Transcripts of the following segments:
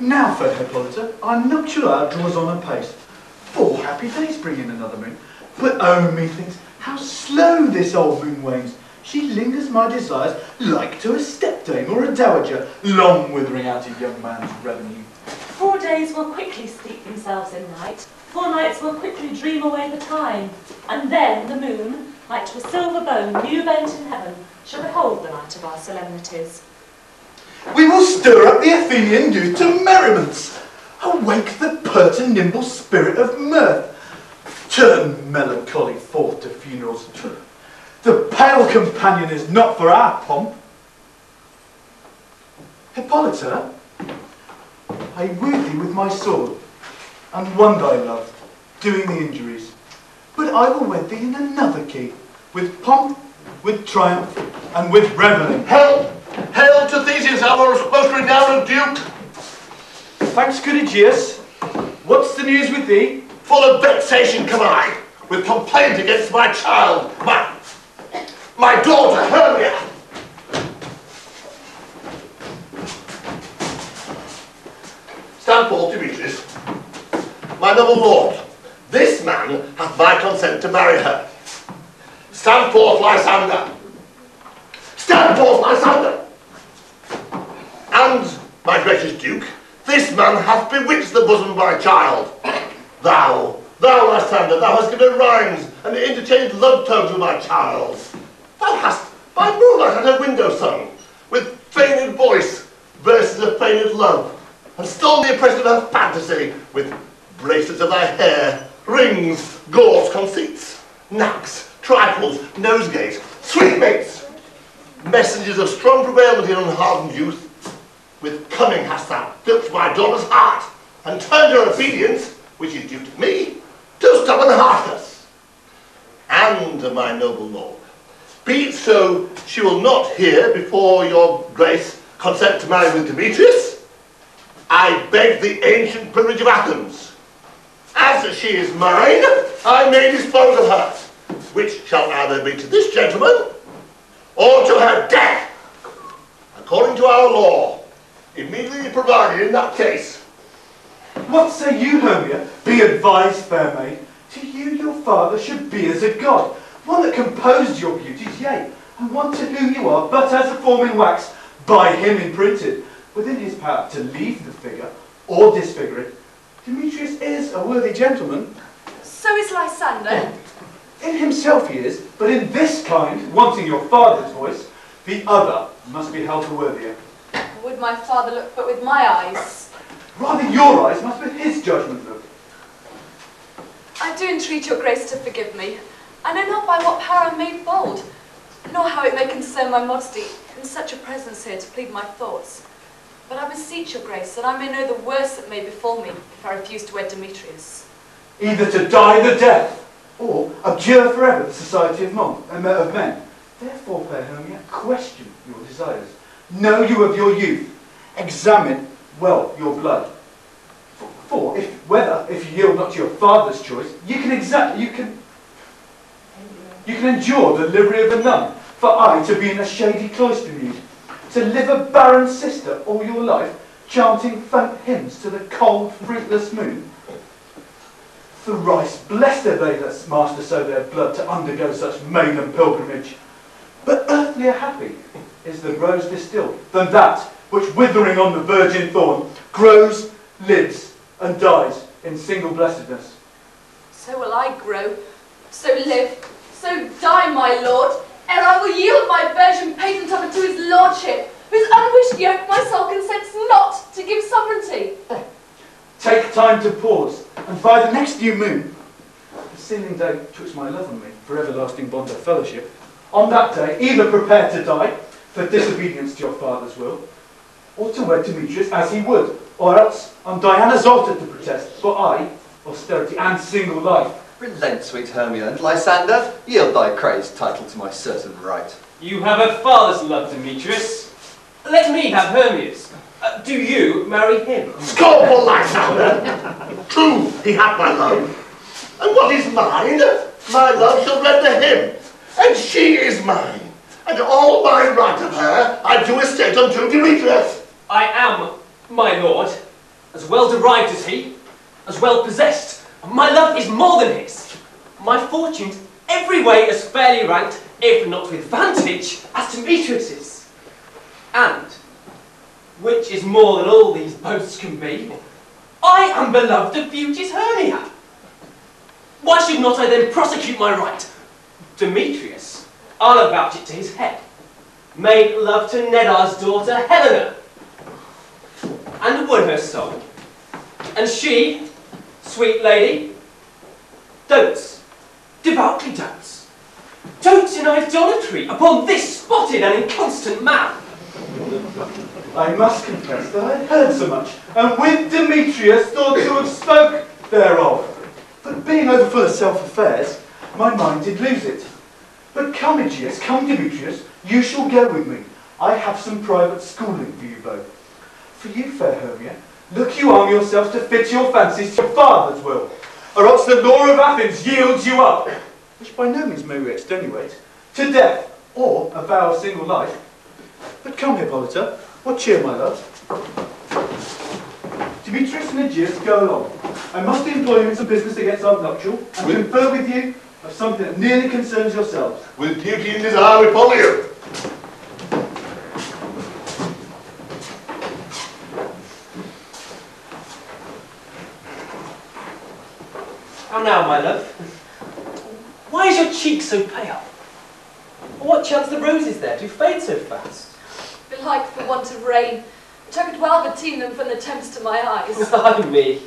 Now, fair Hippolyta, our nuptial hour draws on apace. 4 happy days bring in another moon. But oh, methinks, how slow this old moon wanes. She lingers my desires like to a stepdame or a dowager, long withering out a young man's revenue. 4 days will quickly steep themselves in night. 4 nights will quickly dream away the time. And then the moon, like to a silver bone new bent in heaven, shall behold the night of our solemnities. We will stir up the Athenian youth to merriments, awake the pert and nimble spirit of mirth, turn melancholy forth to funerals. The pale companion is not for our pomp. Hippolyta, I wooed thee with my sword, and won thy love, doing the injuries. But I will wed thee in another key, with pomp, with triumph, and with revelling. Hail! Hail to Theseus, our most renowned Duke! Thanks, good Aegeus. What's the news with thee? Full of vexation come I, with complaint against my child, my daughter Hermia. Stand forth, Demetrius. My noble lord, this man hath my consent to marry her. Stand forth, Lysander. Stand forth, Lysander. And, my gracious Duke, this man hath bewitched the bosom of my child. Thou, Lysander, thou hast given rhymes and interchanged love tones with my child. Thou hast by moonlight at her window sung, with feigned voice, verses of feigned love, and stolen the impression of her fantasy, with bracelets of thy hair, rings, gauze, conceits, knacks, trifles, nosegays, sweetmates, messengers of strong prevailment in unhardened youth. With cunning hast thou filched my daughter's heart, and turned her obedience, which is due to me, to stubborn hardness. And, my noble lord, be it so she will not hear before your grace consent to marry with Demetrius, I beg the ancient privilege of Athens. As she is mine, I may dispose of her, which shall either be to this gentleman, or to her death, according to our law, immediately provided in that case. What say you, Hermia? Be advised, fair maid. To you your father should be as a god, one that composed your beauties, yea, and one to whom you are but as a form in wax, by him imprinted, within his power to leave the figure, or disfigure it. Demetrius is a worthy gentleman. So is Lysander. In himself he is, but in this kind, wanting your father's voice, the other must be held to worthier. Would my father look but with my eyes? Rather your eyes must with his judgment look. I do entreat your grace to forgive me. I know not by what power I'm made bold, nor how it may concern my modesty in such a presence here to plead my thoughts. But I beseech your grace that I may know the worst that may befall me if I refuse to wed Demetrius. Either to die the death, or abjure forever the society of men. Therefore, fair Hermia, question your desires. Know you of your youth. Examine well your blood. For if you yield not to your father's choice, you can endure the livery of a nun. For I to be in a shady cloister mute, to live a barren sister all your life, chanting faint hymns to the cold, fruitless moon. Thrice blessed are they that master so their blood to undergo such maiden pilgrimage. But earthlier happy is the rose distilled than that which, withering on the virgin thorn, grows, lives, and dies in single blessedness. So will I grow, so live, so die, my lord, ere I will yield my virgin patent of it to his lordship, whose unwished yoke my soul consents not to give sovereignty. Take time to pause, and by the next new moon, the sealing day twixt my love and me for everlasting bond of fellowship, on that day either prepare to die for disobedience to your father's will, or to wed Demetrius as he would, or else on Diana's altar to protest for austerity and single life. Relent, sweet Hermia, and Lysander, yield thy crazed title to my certain right. You have a father's love, Demetrius. Let me have Hermia's. Do you marry him? Scornful Lysander! True, he hath my love. And what is mine, my love shall render him. And she is mine. And all my right of her I do estate unto Demetrius. I am, my lord, as well derived as he, as well possessed. My love is more than his. My fortunes every way as fairly ranked, if not with vantage, as Demetrius's. And, which is more than all these boasts can be, I am beloved of beauty's Hermia. Why should not I then prosecute my right? Demetrius, I'll avouch it to his head, made love to Nedar's daughter Helena, and won her soul. And she, sweet lady, dotes, devoutly dotes, dotes in idolatry upon this spotted and inconstant man. I must confess that I heard so much, and with Demetrius thought to have spoke thereof. But being over full of self-affairs, my mind did lose it. But come, Aegeus, come, Demetrius, you shall go with me. I have some private schooling for you both. For you, fair Hermia, look you arm yourself to fit your fancies to your father's will, or else the law of Athens yields you up, which by no means may we extenuate, to death, or a vow of single life. But come, Hippolyta, what cheer, my love? Demetrius and Aegeus, go along. I must employ you in some business against our nuptial, and confer with you of something that nearly concerns yourselves. With duty and desire we follow you. How now, my love? Why is your cheek so pale? What chance the roses there do fade so fast? Belike for want of rain, which I could well redeem them from the temps to my eyes. Ay me!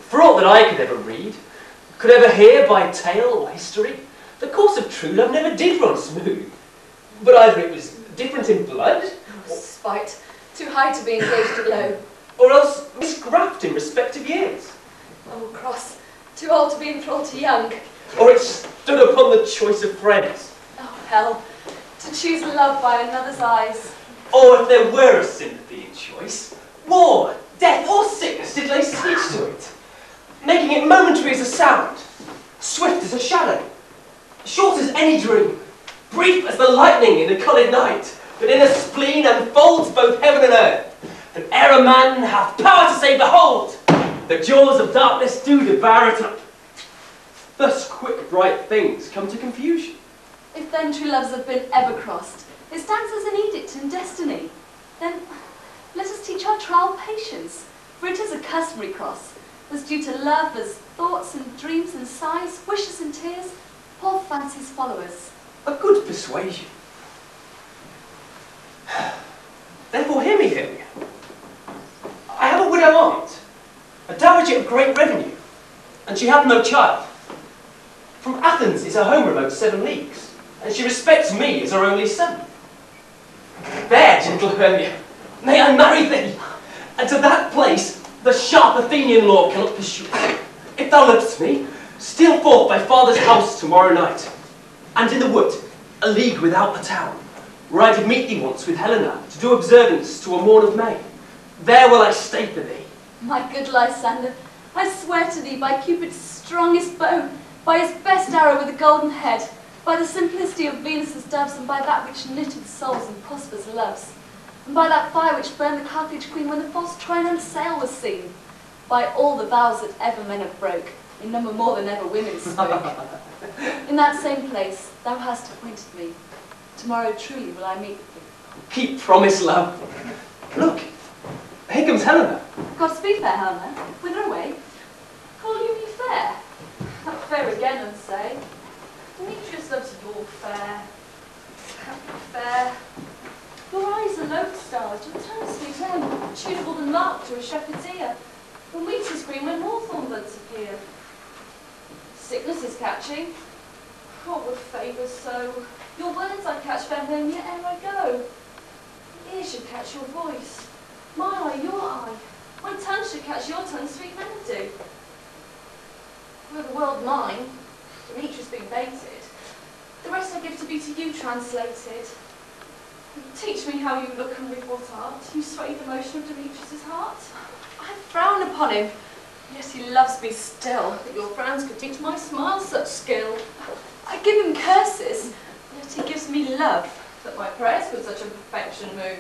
For aught that I could ever read, could ever hear by tale or history, the course of true love never did run smooth. But either it was different in blood, Spite, too high to be engaged alone. or else misgraft in respective years. Oh, cross, too old to be enthralled to young. Or it stood upon the choice of friends. Oh, hell, to choose love by another's eyes. Or if there were a sympathy in choice, war, death, or sickness did lay siege to it, making it momentary as a sound, swift as a shadow, short as any dream, brief as the lightning in a coloured night, but in a spleen unfolds both heaven and earth, and ere a man hath power to say, behold, the jaws of darkness do devour it up. Thus quick bright things come to confusion. If then true loves have been ever crossed, it stands as an edict in destiny. Then let us teach our trial patience, for it is a customary cross, as due to love as thoughts and dreams and sighs, wishes and tears, poor fancy's followers. A good persuasion. Therefore hear me, Hermia. I have a widow aunt, a dowager of great revenue, and she hath no child. From Athens is her home remote 7 leagues, and she respects me as her only son. There, gentle Hermia, may I marry thee, and to that place the sharp Athenian law cannot pursue. If thou lovest me, steal forth thy father's house tomorrow night, and in the wood, a league without the town, where I did meet thee once with Helena to do observance to a morn of May. There will I stay for thee. My good Lysander, I swear to thee by Cupid's strongest bow, by his best arrow with a golden head, by the simplicity of Venus's doves, and by that which knitted souls and prospers loves, and by that fire which burned the Carthage queen when the false Trinan sail was seen, by all the vows that ever men have broke, in number more than ever women spoke. In that same place thou hast appointed me. Tomorrow truly will I meet with thee. Keep promise, love. Look, here comes Helena. Godspeed, fair Helena. Whither away? Call you me fair? Not fair again, and say. Demetrius loves your fair. Fair. Your eyes are lodestars, your tongue sweet end, tunable and marked to a shepherd's ear. When wheat is green, when hawthorn buds appear. Sickness is catching. Oh, with favours so. Your words I catch, fair Hermia, ere I go. My ear should catch your voice. My eye, your eye. My tongue should catch your tongue, sweet melody. Were the world mine, Demetrius being baited, the rest I give to be to you translated. Teach me how you look and with what art you sway the motion of Demetrius's heart. I frown upon him, yet he loves me still, that your frowns could teach my smile such skill. I give him curses, yet he gives me love, that my prayers could such a perfection move.